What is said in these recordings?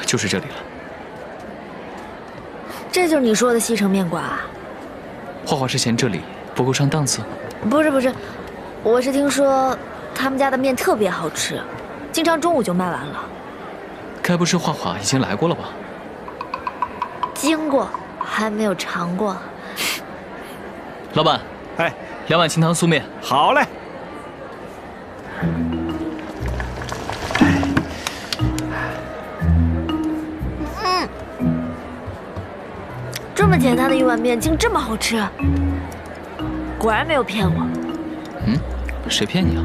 就是这里了。这就是你说的西城面馆啊？画画是嫌这里不够上档次？不是，我是听说他们家的面特别好吃，经常中午就卖完了。该不是画画已经来过了吧？经过，还没有尝过。老板，哎，2碗清汤素面。好嘞。这么简单的一碗面，竟这么好吃，果然没有骗我。谁骗你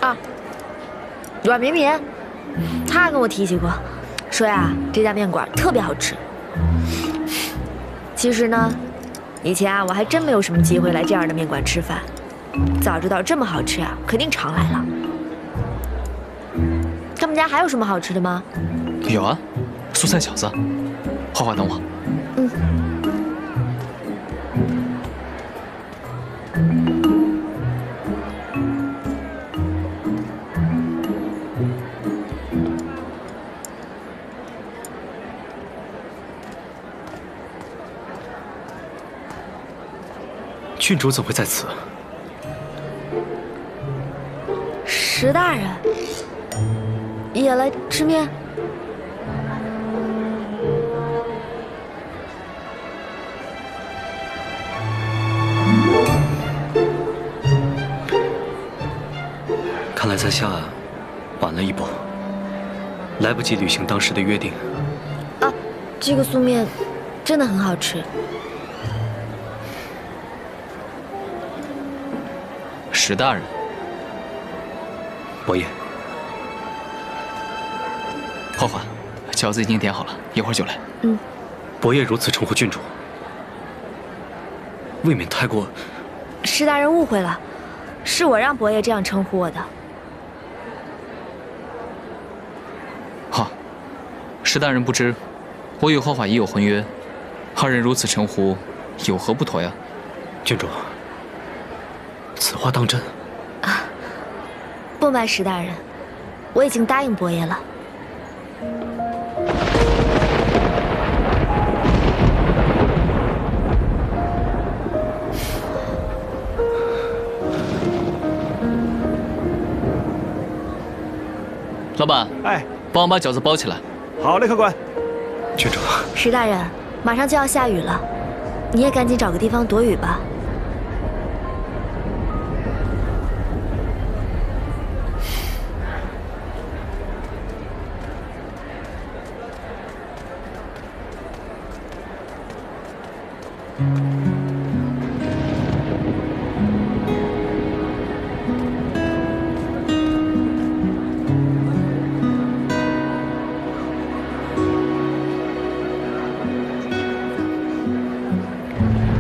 啊？啊，阮绵绵，他跟我提起过，说呀这家面馆特别好吃。其实呢，以前啊我还真没有什么机会来这样的面馆吃饭，早知道这么好吃啊，肯定常来了。他们家还有什么好吃的吗？有啊，蔬菜饺子。画画等我。郡主怎会在此？石大人也来吃面？看来在下晚了一步，来不及履行当时的约定。啊，这个素面真的很好吃。石大人，伯爷，画画，饺子已经点好了，一会儿就来。伯爷如此称呼郡主，未免太过……石大人误会了，是我让伯爷这样称呼我的。好，石大人不知，我与画画已有婚约，二人如此称呼，有何不妥呀？郡主，此话当真？不瞒石大人，我已经答应伯爷了。老板，哎，帮我把饺子包起来。好嘞，客官。郡主，石大人，马上就要下雨了，你也赶紧找个地方躲雨吧。